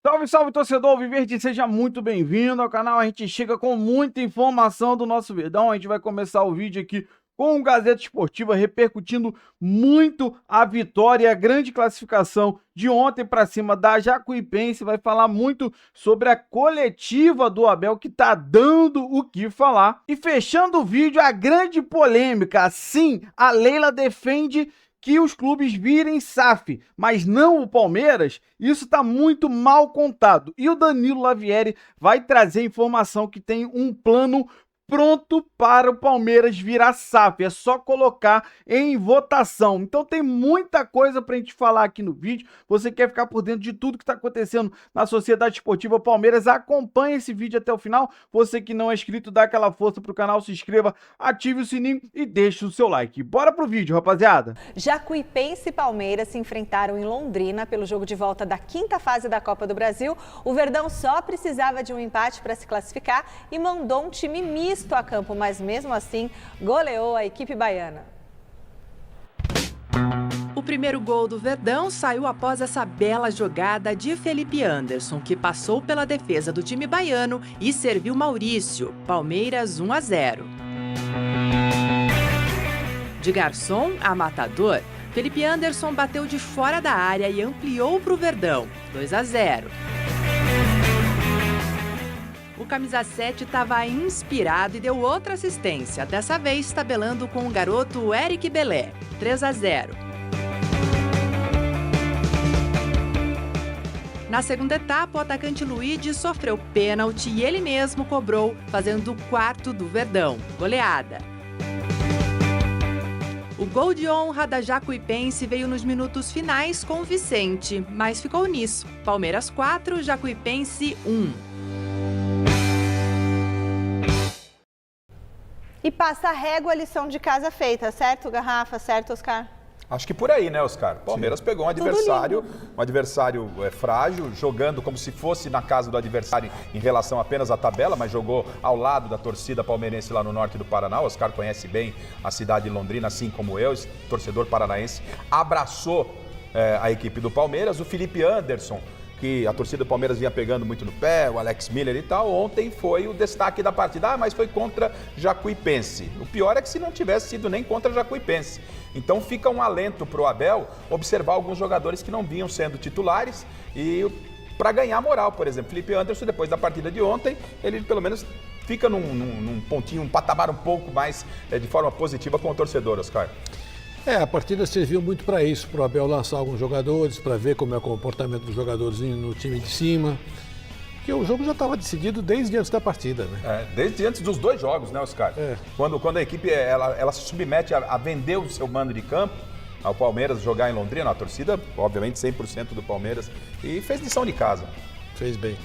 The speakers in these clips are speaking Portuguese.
Salve, salve, torcedor Alviverde, seja muito bem-vindo ao canal. A gente chega com muita informação do nosso Verdão. A gente vai começar o vídeo aqui com o Gazeta Esportiva repercutindo muito a vitória e a grande classificação de ontem para cima da Jacuipense. Vai falar muito sobre a coletiva do Abel, que tá dando o que falar. E fechando o vídeo, a grande polêmica. Sim, a Leila defende que os clubes virem SAF, mas não o Palmeiras. Isso está muito mal contado. E o Danilo Lavieri vai trazer informação que tem um plano pronto para o Palmeiras virar SAF. É só colocar em votação. Então tem muita coisa para a gente falar aqui no vídeo. Você quer ficar por dentro de tudo que está acontecendo na Sociedade Esportiva Palmeiras? Acompanhe esse vídeo até o final. Você que não é inscrito, dá aquela força pro canal, se inscreva, ative o sininho e deixe o seu like. Bora pro vídeo, rapaziada. Jacuipense e Palmeiras se enfrentaram em Londrina pelo jogo de volta da quinta fase da Copa do Brasil. O Verdão só precisava de um empate para se classificar e mandou um time misto a campo, mas mesmo assim goleou a equipe baiana. O primeiro gol do Verdão saiu após essa bela jogada de Felipe Anderson, que passou pela defesa do time baiano e serviu Maurício. Palmeiras 1-0. De garçom a matador, Felipe Anderson bateu de fora da área e ampliou para o Verdão, 2-0. O camisa 7 estava inspirado e deu outra assistência, dessa vez tabelando com o garoto Eric Belé, 3-0. Na segunda etapa, o atacante Luigi sofreu pênalti e ele mesmo cobrou, fazendo o quarto do Verdão, goleada. O gol de honra da Jacuipense veio nos minutos finais com o Vicente, mas ficou nisso. Palmeiras 4, Jacuipense 1. E passa a régua, a lição de casa feita, certo, Garrafa? Certo, Oscar? Acho que por aí, né, Oscar? Palmeiras pegou um adversário frágil, jogando como se fosse na casa do adversário em relação apenas à tabela, mas jogou ao lado da torcida palmeirense lá no norte do Paraná. O Oscar conhece bem a cidade de Londrina, assim como eu, esse torcedor paranaense, abraçou a equipe do Palmeiras. O Felipe Anderson, que a torcida do Palmeiras vinha pegando muito no pé, o Alex Miller e tal, ontem foi o destaque da partida. Mas foi contra Jacuipense. O pior é que se não tivesse sido nem contra Jacuipense. Então fica um alento para o Abel observar alguns jogadores que não vinham sendo titulares e para ganhar moral, por exemplo. Felipe Anderson, depois da partida de ontem, ele pelo menos fica num pontinho, um patamar um pouco mais de forma positiva com o torcedor, Oscar. A partida serviu muito para isso, para o Abel lançar alguns jogadores, para ver como é o comportamento dos jogadores no time de cima. Porque o jogo já estava decidido desde antes da partida, né? Desde antes dos dois jogos, né, Oscar? Quando a equipe ela se submete a vender o seu mando de campo, ao Palmeiras jogar em Londrina, a torcida, obviamente, 100% do Palmeiras, e fez lição de casa. Fez bem.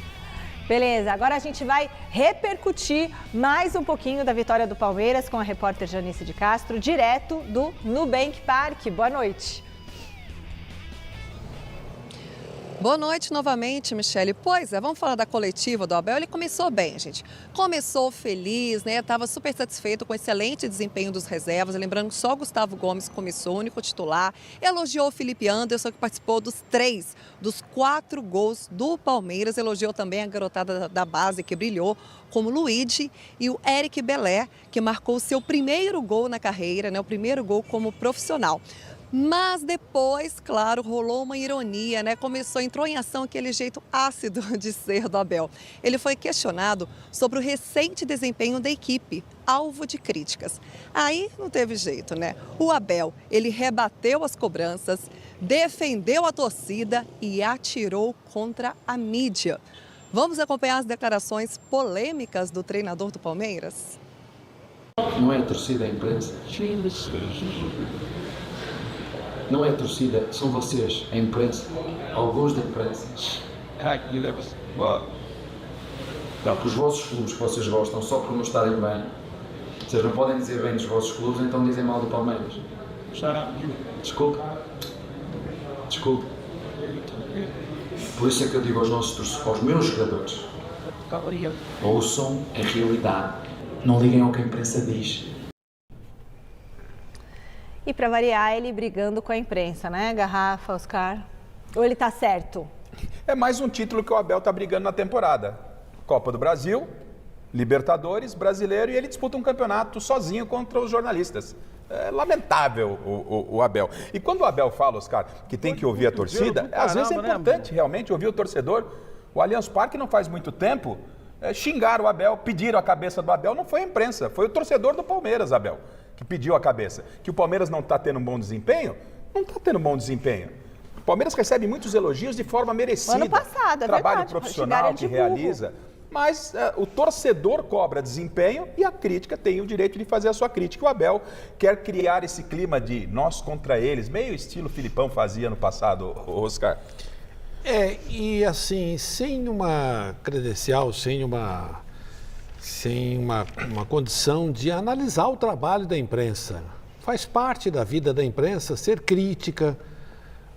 Beleza, agora a gente vai repercutir mais um pouquinho da vitória do Palmeiras com a repórter Janice de Castro, direto do Nubank Park. Boa noite. Boa noite novamente, Michele. Pois é, vamos falar da coletiva do Abel. Ele começou bem, gente. Começou feliz, né? Estava super satisfeito com o excelente desempenho dos reservas. Lembrando que só o Gustavo Gomes começou, o único titular. Elogiou o Felipe Anderson, que participou dos 4 gols do Palmeiras. Elogiou também a garotada da base, que brilhou, como o Luigi e o Eric Belé, que marcou o seu primeiro gol na carreira, né? O primeiro gol como profissional. Mas depois, claro, rolou uma ironia, né? Entrou em ação aquele jeito ácido de ser do Abel. Ele foi questionado sobre o recente desempenho da equipe, alvo de críticas. Aí não teve jeito, né? O Abel, ele rebateu as cobranças, defendeu a torcida e atirou contra a mídia. Vamos acompanhar as declarações polêmicas do treinador do Palmeiras? Não é a torcida, é a imprensa. Não é a torcida, são vocês, a imprensa, alguns da imprensa. Não, que os vossos clubes que vocês gostam, só por não estarem bem, vocês não podem dizer bem dos vossos clubes, então dizem mal do Palmeiras. Desculpe. Por isso é que eu digo aos meus jogadores, ouçam a realidade, não liguem ao que a imprensa diz. E para variar, ele brigando com a imprensa, né, Garrafa, Oscar? Ou ele tá certo? É mais um título que o Abel está brigando na temporada. Copa do Brasil, Libertadores, Brasileiro, e ele disputa um campeonato sozinho contra os jornalistas. É lamentável o Abel. E quando o Abel fala, Oscar, que tem que ouvir a torcida, às vezes é importante realmente ouvir o torcedor. O Allianz Parque não faz muito tempo, xingaram o Abel, pediram a cabeça do Abel, não foi a imprensa, foi o torcedor do Palmeiras, Abel, que pediu a cabeça. Que o Palmeiras não está tendo um bom desempenho? Não está tendo um bom desempenho. O Palmeiras recebe muitos elogios de forma merecida. Ano passado, é trabalho verdade, profissional que realiza. Mas o torcedor cobra desempenho e a crítica tem o direito de fazer a sua crítica. O Abel quer criar esse clima de nós contra eles, meio estilo Filipão fazia no passado, Oscar. E assim, sem uma credencial, sem uma condição de analisar o trabalho da imprensa. Faz parte da vida da imprensa ser crítica,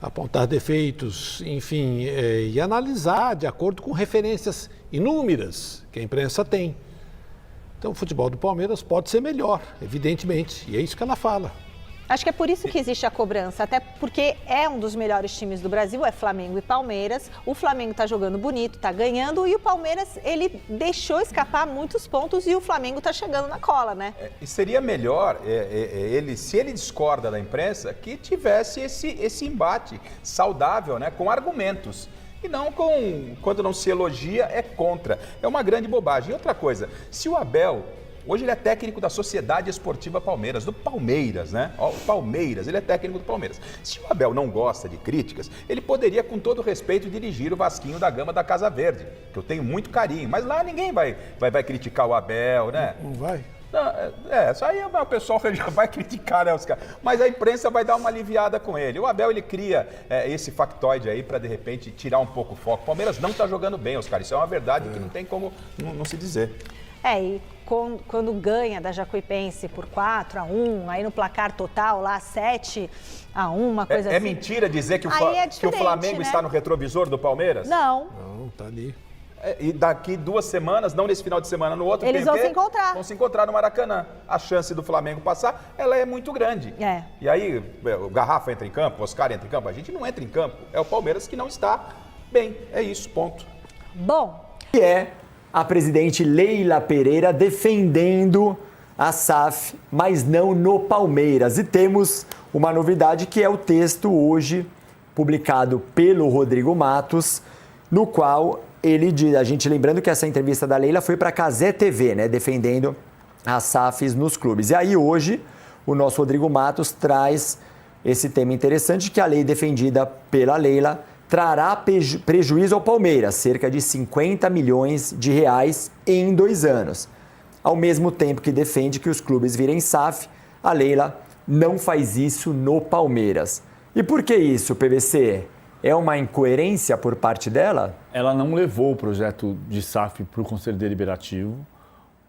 apontar defeitos, enfim, e analisar de acordo com referências inúmeras que a imprensa tem. Então, o futebol do Palmeiras pode ser melhor, evidentemente, e é isso que ela fala. Acho que é por isso que existe a cobrança, até porque é um dos melhores times do Brasil, é Flamengo e Palmeiras. O Flamengo está jogando bonito, está ganhando, e o Palmeiras, ele deixou escapar muitos pontos e o Flamengo está chegando na cola, né? E seria melhor, se ele discorda da imprensa, que tivesse esse embate saudável, né, com argumentos. E não quando não se elogia, é contra. É uma grande bobagem. E outra coisa, se o Abel... Hoje ele é técnico da Sociedade Esportiva Palmeiras, do Palmeiras, né? O Palmeiras, ele é técnico do Palmeiras. Se o Abel não gosta de críticas, ele poderia, com todo respeito, dirigir o Vasquinho da Gama da Casa Verde, que eu tenho muito carinho. Mas lá ninguém vai criticar o Abel, né? Não vai? Não, isso aí o pessoal já vai criticar, né, os caras? Mas a imprensa vai dar uma aliviada com ele. O Abel, ele cria esse factoide aí para, de repente, tirar um pouco o foco. O Palmeiras não está jogando bem, os caras. Isso é uma verdade que não tem como não se dizer. E quando ganha da Jacuipense por 4-1, aí no placar total lá 7-1, uma coisa assim. É mentira dizer que o Flamengo, né, está no retrovisor do Palmeiras? Não. Não, tá ali. E daqui 2 semanas, não nesse final de semana, no outro... Eles vão se encontrar. Vão se encontrar no Maracanã. A chance do Flamengo passar, ela é muito grande. E aí, o Garrafa entra em campo, o Oscar entra em campo, a gente não entra em campo. É o Palmeiras que não está bem. É isso, ponto. Bom. E a presidente Leila Pereira defendendo a SAF, mas não no Palmeiras. E temos uma novidade que é o texto hoje publicado pelo Rodrigo Matos, no qual ele diz, a gente lembrando que essa entrevista da Leila foi para a Cazé TV, né, defendendo as SAFs nos clubes. E aí hoje o nosso Rodrigo Matos traz esse tema interessante, que a lei defendida pela Leila trará prejuízo ao Palmeiras, cerca de 50 milhões de reais em 2 anos. Ao mesmo tempo que defende que os clubes virem SAF, a Leila não faz isso no Palmeiras. E por que isso, PVC? É uma incoerência por parte dela? Ela não levou o projeto de SAF para o Conselho Deliberativo.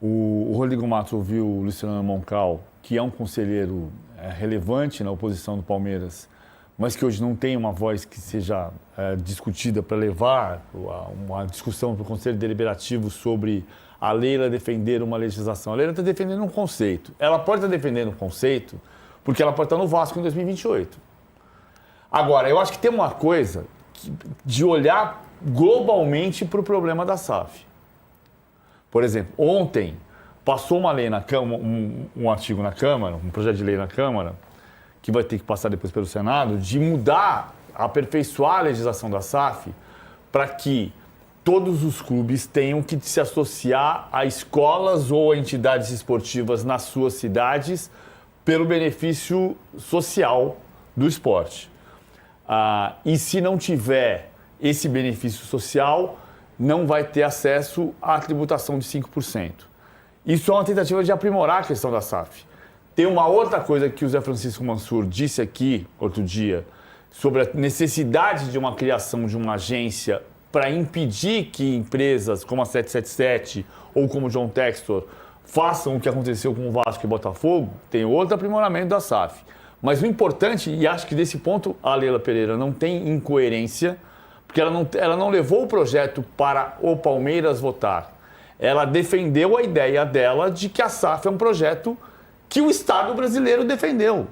O Rodrigo Matos ouviu o Luciano Moncal, que é um conselheiro relevante na oposição do Palmeiras, mas que hoje não tem uma voz que seja discutida para levar uma discussão para o Conselho Deliberativo sobre a Leila defender uma legislação. A Leila está defendendo um conceito. Ela pode estar defendendo um conceito porque ela pode estar no Vasco em 2028. Agora, eu acho que tem uma coisa de olhar globalmente para o problema da SAF. Por exemplo, ontem passou uma lei na Câmara, um artigo na Câmara, um projeto de lei na Câmara, que vai ter que passar depois pelo Senado, de mudar, aperfeiçoar a legislação da SAF para que todos os clubes tenham que se associar a escolas ou a entidades esportivas nas suas cidades pelo benefício social do esporte. E se não tiver esse benefício social, não vai ter acesso à tributação de 5%. Isso é uma tentativa de aprimorar a questão da SAF. Tem uma outra coisa que o Zé Francisco Mansur disse aqui outro dia sobre a necessidade de uma criação de uma agência para impedir que empresas como a 777 ou como o John Textor façam o que aconteceu com o Vasco e Botafogo. Tem outro aprimoramento da SAF. Mas o importante, e acho que desse ponto a Leila Pereira não tem incoerência, porque ela não levou o projeto para o Palmeiras votar. Ela defendeu a ideia dela de que a SAF é um projeto que o Estado brasileiro defendeu.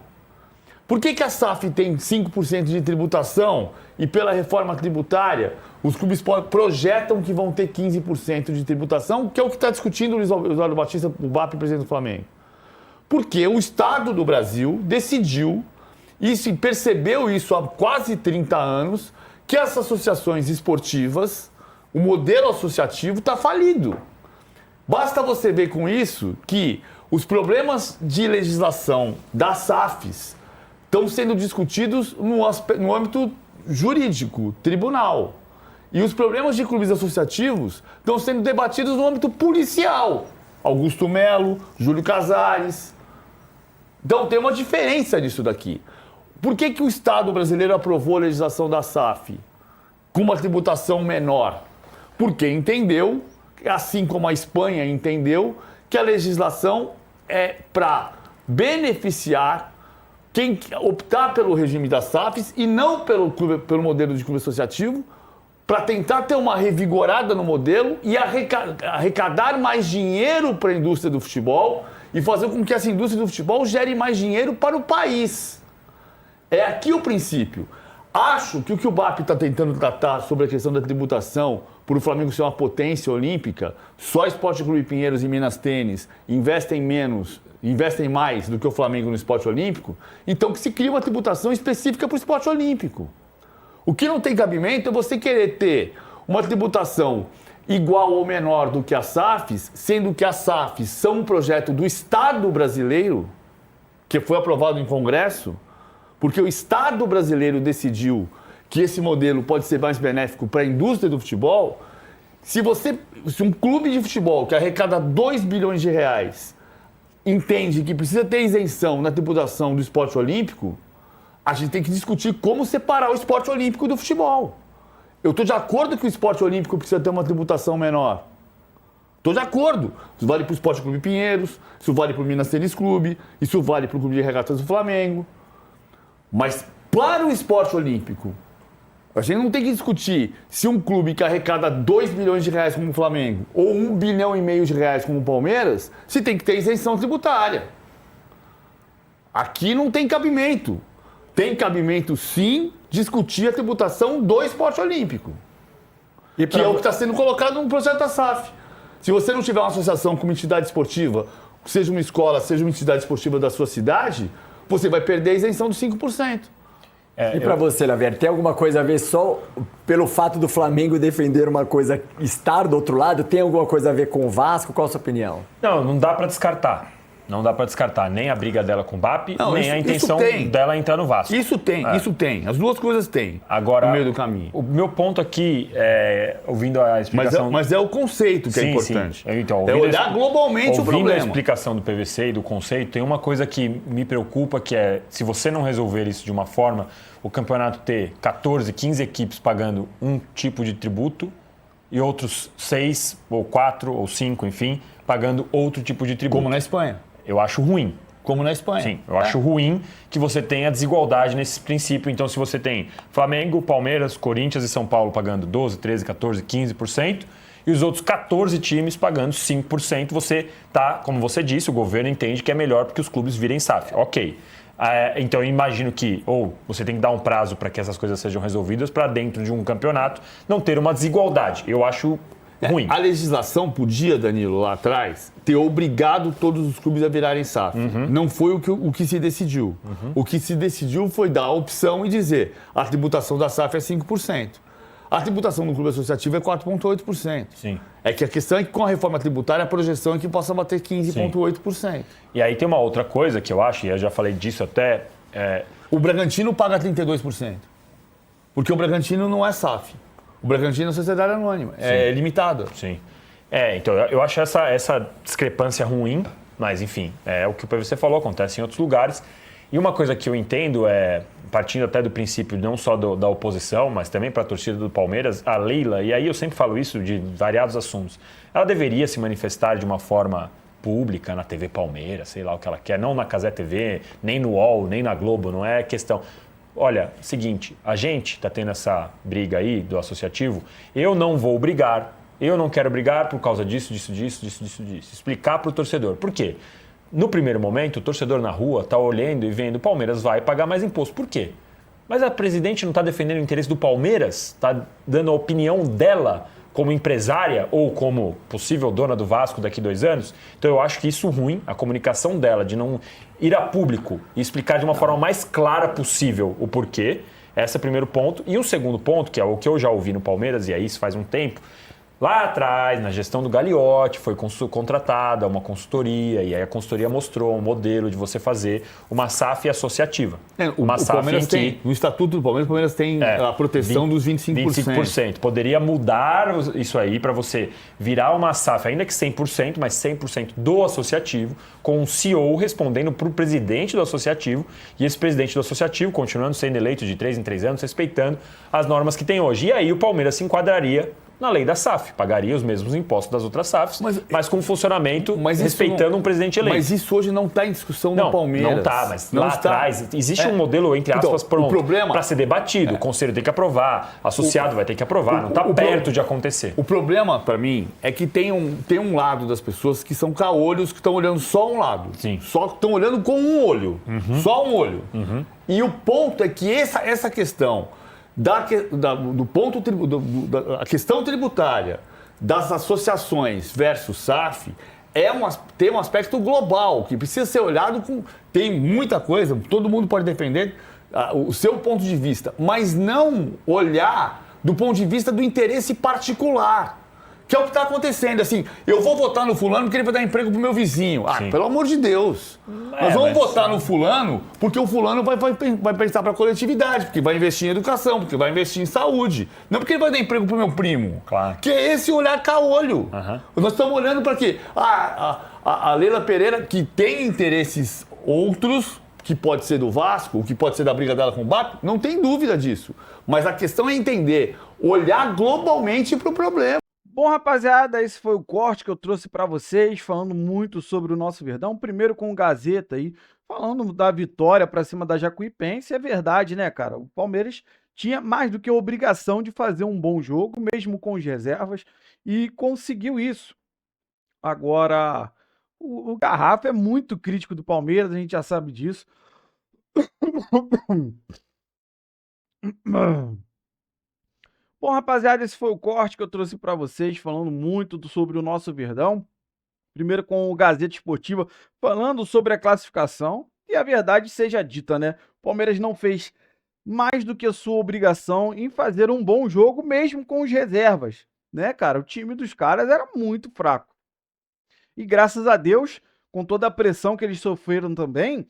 Por que a SAF tem 5% de tributação e pela reforma tributária os clubes projetam que vão ter 15% de tributação, que é o que está discutindo o Luiz Eduardo Batista, o BAP, presidente do Flamengo. Porque o Estado do Brasil decidiu, e percebeu isso há quase 30 anos, que as associações esportivas, o modelo associativo está falido. Basta você ver com isso que os problemas de legislação das SAFs estão sendo discutidos no âmbito jurídico, tribunal. E os problemas de clubes associativos estão sendo debatidos no âmbito policial. Augusto Melo, Júlio Casares. Então tem uma diferença nisso daqui. Por que o Estado brasileiro aprovou a legislação da SAF com uma tributação menor? Porque entendeu, assim como a Espanha entendeu, que a legislação é para beneficiar quem optar pelo regime das SAFs e não pelo modelo de clube associativo, para tentar ter uma revigorada no modelo e arrecadar mais dinheiro para a indústria do futebol e fazer com que essa indústria do futebol gere mais dinheiro para o país. É aqui o princípio. Acho que o que o BAP está tentando tratar sobre a questão da tributação, por o Flamengo ser uma potência olímpica, só Esporte Clube Pinheiros e Minas Tênis investem mais do que o Flamengo no esporte olímpico, então que se cria uma tributação específica para o esporte olímpico. O que não tem cabimento é você querer ter uma tributação igual ou menor do que as SAFs, sendo que as SAFs são um projeto do Estado brasileiro, que foi aprovado em Congresso, porque o Estado brasileiro decidiu que esse modelo pode ser mais benéfico para a indústria do futebol. Se um clube de futebol que arrecada 2 bilhões de reais entende que precisa ter isenção na tributação do esporte olímpico, a gente tem que discutir como separar o esporte olímpico do futebol. Eu estou de acordo que o esporte olímpico precisa ter uma tributação menor. Estou de acordo. Isso vale para o Esporte Clube Pinheiros, isso vale para o Minas Tênis Clube, isso vale para o Clube de Regatas do Flamengo. Mas para o esporte olímpico, a gente não tem que discutir se um clube que arrecada 2 bilhões de reais como o Flamengo ou 1,5 bilhão de reais como o Palmeiras, se tem que ter isenção tributária. Aqui não tem cabimento. Tem cabimento, sim, discutir a tributação do esporte olímpico. Que é o que está sendo colocado no projeto da SAF. Se você não tiver uma associação com uma entidade esportiva, seja uma escola, seja uma entidade esportiva da sua cidade, você vai perder a isenção dos 5%. E para você, Lavieri, tem alguma coisa a ver só pelo fato do Flamengo defender uma coisa, estar do outro lado? Tem alguma coisa a ver com o Vasco? Qual a sua opinião? Não dá para descartar. Não dá para descartar nem a briga dela com o BAP, nem a intenção dela entrar no Vasco. Isso tem. As duas coisas tem. Agora, no meio do caminho. O meu ponto aqui, ouvindo a explicação... Mas é o conceito que é importante. Sim. Então, é olhar globalmente o problema. Ouvindo a explicação do PVC e do conceito, tem uma coisa que me preocupa, que é, se você não resolver isso de uma forma, o campeonato ter 14, 15 equipes pagando um tipo de tributo e outros 6, ou 4, ou 5, enfim, pagando outro tipo de tributo. Como na Espanha. Eu acho ruim. Como na Espanha. Sim, eu acho ruim que você tenha desigualdade nesse princípio. Então, se você tem Flamengo, Palmeiras, Corinthians e São Paulo pagando 12%, 13%, 14%, 15%, e os outros 14 times pagando 5%, você tá, como você disse, o governo entende que é melhor porque os clubes virem SAF. Ok. Então, eu imagino que ou você tem que dar um prazo para que essas coisas sejam resolvidas para dentro de um campeonato não ter uma desigualdade. Eu acho ruim. A legislação podia, Danilo, lá atrás, ter obrigado todos os clubes a virarem SAF. Não foi o que se decidiu. O que se decidiu foi dar a opção e dizer a tributação da SAF é 5%. A tributação do clube associativo é 4,8%. Sim. É que a questão é que com a reforma tributária a projeção é que possa bater 15,8%. E aí tem uma outra coisa que eu acho, e eu já falei disso até... O Bragantino paga 32%. Porque o Bragantino não é SAF. O Bragantino é sociedade anônima, é limitada. Sim. Então eu acho essa discrepância ruim, mas enfim, é o que o PVC falou, acontece em outros lugares. E uma coisa que eu entendo partindo até do princípio não só da oposição, mas também para a torcida do Palmeiras, a Leila, e aí eu sempre falo isso de variados assuntos, ela deveria se manifestar de uma forma pública na TV Palmeiras, sei lá o que ela quer, não na Cazé TV, nem no UOL, nem na Globo, não é questão... Olha, seguinte, a gente está tendo essa briga aí do associativo, eu não vou brigar, eu não quero brigar por causa disso. Explicar para o torcedor. Por quê? No primeiro momento, o torcedor na rua está olhando e vendo o Palmeiras vai pagar mais imposto. Por quê? Mas a presidente não está defendendo o interesse do Palmeiras? Está dando a opinião dela como empresária ou como possível dona do Vasco daqui 2 anos? Então eu acho que isso ruim, a comunicação dela, de não ir a público e explicar de uma forma mais clara possível o porquê. Esse é o primeiro ponto. E o segundo ponto, que é o que eu já ouvi no Palmeiras, e aí isso faz um tempo, lá atrás, na gestão do Gagliotti, foi contratada uma consultoria, e aí a consultoria mostrou um modelo de você fazer uma SAF associativa. O Palmeiras tem, no Estatuto do Palmeiras, o Palmeiras tem a proteção dos 25%. 25%. Poderia mudar isso aí para você virar uma SAF, ainda que 100%, mas 100% do associativo, com um CEO respondendo para o presidente do associativo, e esse presidente do associativo continuando sendo eleito de 3 em 3 anos, respeitando as normas que tem hoje. E aí o Palmeiras se enquadraria na lei da SAF, pagaria os mesmos impostos das outras SAFs, mas com funcionamento respeitando um presidente eleito. Mas isso hoje não está em discussão no Palmeiras. Não está, mas não lá atrás existe um modelo, entre aspas, pronto para ser debatido. O conselho tem que aprovar, associado vai ter que aprovar, não está perto de acontecer. O problema, para mim, é que tem um lado das pessoas que são caolhos, que estão olhando só um lado. Sim. Só estão olhando com um olho. Só um olho. E o ponto é que essa questão a questão tributária das associações versus SAF tem um aspecto global que precisa ser olhado tem muita coisa, todo mundo pode defender o seu ponto de vista, mas não olhar do ponto de vista do interesse particular. Que é o que está acontecendo, assim, eu vou votar no fulano porque ele vai dar emprego pro meu vizinho. Sim. Pelo amor de Deus. Nós vamos votar no fulano porque o fulano vai pensar para a coletividade, porque vai investir em educação, porque vai investir em saúde. Não porque ele vai dar emprego pro meu primo. Claro. Que é esse olhar caolho. Nós estamos olhando para quê? A Leila Pereira, que tem interesses outros, que pode ser do Vasco, que pode ser da briga dela com o BAP, não tem dúvida disso. Mas a questão é entender, olhar globalmente para o problema. Bom, rapaziada, esse foi o corte que eu trouxe para vocês, falando muito sobre o nosso Verdão. Primeiro com o Gazeta aí, falando da vitória para cima da Jacuipense. É verdade, né, cara? O Palmeiras tinha mais do que a obrigação de fazer um bom jogo, mesmo com as reservas, e conseguiu isso. Agora, o Garrafa é muito crítico do Palmeiras, a gente já sabe disso. Bom, rapaziada, esse foi o corte que eu trouxe para vocês, falando muito sobre o nosso Verdão. Primeiro com o Gazeta Esportiva, falando sobre a classificação. E a verdade seja dita, né? O Palmeiras não fez mais do que a sua obrigação em fazer um bom jogo, mesmo com as reservas, né, cara? O time dos caras era muito fraco. E graças a Deus, com toda a pressão que eles sofreram também,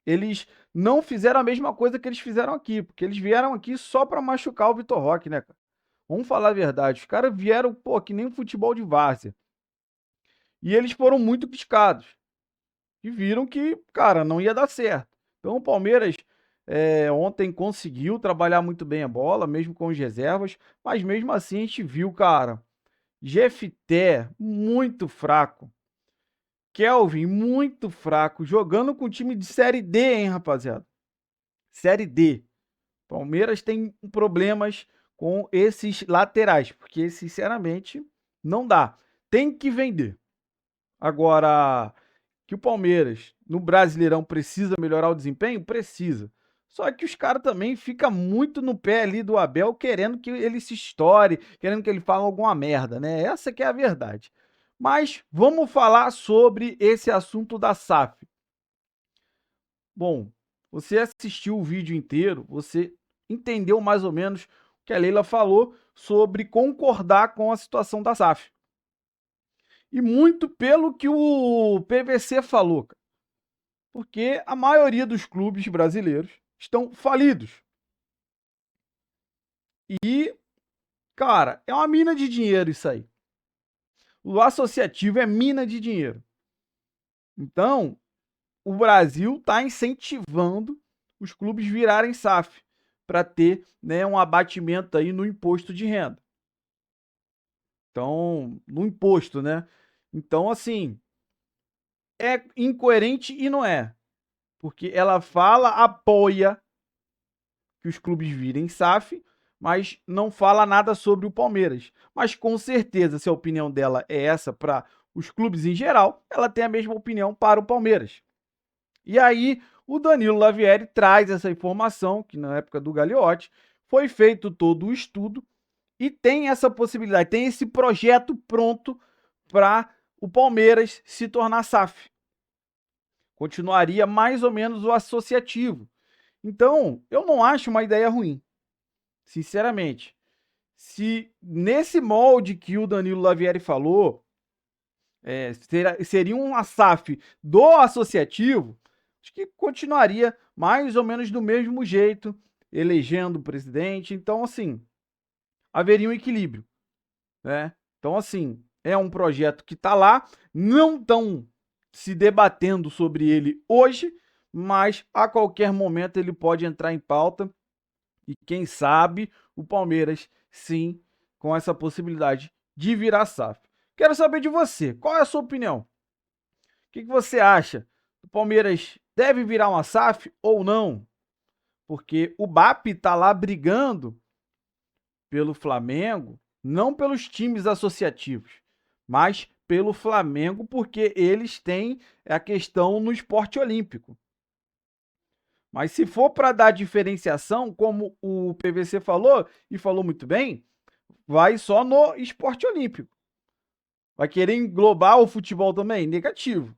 eles não fizeram a mesma coisa que eles fizeram aqui, porque eles vieram aqui só para machucar o Vitor Roque, né, cara? Vamos falar a verdade, os caras vieram, que nem um futebol de várzea. E eles foram muito criticados. E viram que, cara, não ia dar certo. Então o Palmeiras ontem conseguiu trabalhar muito bem a bola, mesmo com as reservas. Mas mesmo assim a gente viu, cara, Jefté muito fraco. Kelvin muito fraco. Jogando com time de Série D, hein, rapaziada? Série D. Palmeiras tem problemas com esses laterais, porque, sinceramente, não dá. Tem que vender. Agora, que o Palmeiras, no Brasileirão, precisa melhorar o desempenho? Precisa. Só que os caras também ficam muito no pé ali do Abel, querendo que ele se estoure, querendo que ele fale alguma merda, né? Essa que é a verdade. Mas vamos falar sobre esse assunto da SAF. Bom, você assistiu o vídeo inteiro, você entendeu mais ou menos que a Leila falou sobre concordar com a situação da SAF. E muito pelo que o PVC falou, cara. Porque a maioria dos clubes brasileiros estão falidos. E, cara, é uma mina de dinheiro isso aí. O associativo é mina de dinheiro. Então, o Brasil está incentivando os clubes virarem SAF para ter, né, um abatimento aí no imposto de renda. Então, no imposto, né? Então, assim, é incoerente e não é. Porque ela apoia que os clubes virem SAF, mas não fala nada sobre o Palmeiras. Mas com certeza, se a opinião dela é essa para os clubes em geral, ela tem a mesma opinião para o Palmeiras. E aí, o Danilo Lavieri traz essa informação, que na época do Gagliotti foi feito todo o estudo e tem essa possibilidade, tem esse projeto pronto para o Palmeiras se tornar SAF. Continuaria mais ou menos o associativo. Então, eu não acho uma ideia ruim, sinceramente. Se nesse molde que o Danilo Lavieri falou, seria uma SAF do associativo, acho que continuaria mais ou menos do mesmo jeito, elegendo o presidente. Então, assim, haveria um equilíbrio, né? Então, assim, é um projeto que está lá, não estão se debatendo sobre ele hoje, mas a qualquer momento ele pode entrar em pauta e quem sabe o Palmeiras, sim, com essa possibilidade de virar SAF. Quero saber de você, qual é a sua opinião? O que você acha? O Palmeiras deve virar uma SAF ou não? Porque o BAP está lá brigando pelo Flamengo, não pelos times associativos, mas pelo Flamengo, porque eles têm a questão no esporte olímpico. Mas se for para dar diferenciação, como o PVC falou, e falou muito bem, vai só no esporte olímpico. Vai querer englobar o futebol também? Negativo.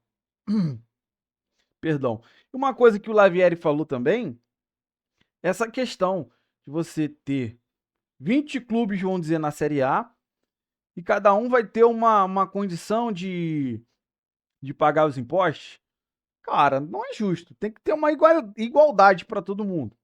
Perdão. Uma coisa que o Lavieri falou também, essa questão de você ter 20 clubes, vamos dizer, na Série A, e cada um vai ter uma condição de pagar os impostos. Cara, não é justo. Tem que ter uma igualdade para todo mundo.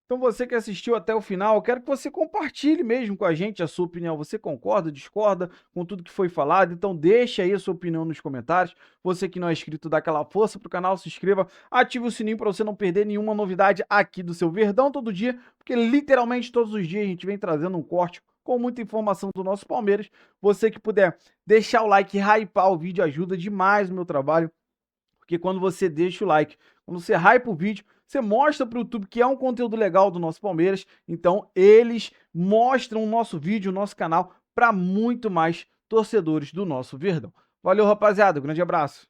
Então você que assistiu até o final, eu quero que você compartilhe mesmo com a gente a sua opinião. Você concorda, discorda com tudo que foi falado? Então deixa aí a sua opinião nos comentários. Você que não é inscrito, dá aquela força pro canal, se inscreva, ative o sininho para você não perder nenhuma novidade aqui do seu Verdão todo dia, porque literalmente todos os dias a gente vem trazendo um corte com muita informação do nosso Palmeiras. Você que puder deixar o like e hypar o vídeo ajuda demais o meu trabalho, porque quando você deixa o like, quando você hypa o vídeo, você mostra para o YouTube que é um conteúdo legal do nosso Palmeiras, então eles mostram o nosso vídeo, o nosso canal, para muito mais torcedores do nosso Verdão. Valeu, rapaziada, grande abraço.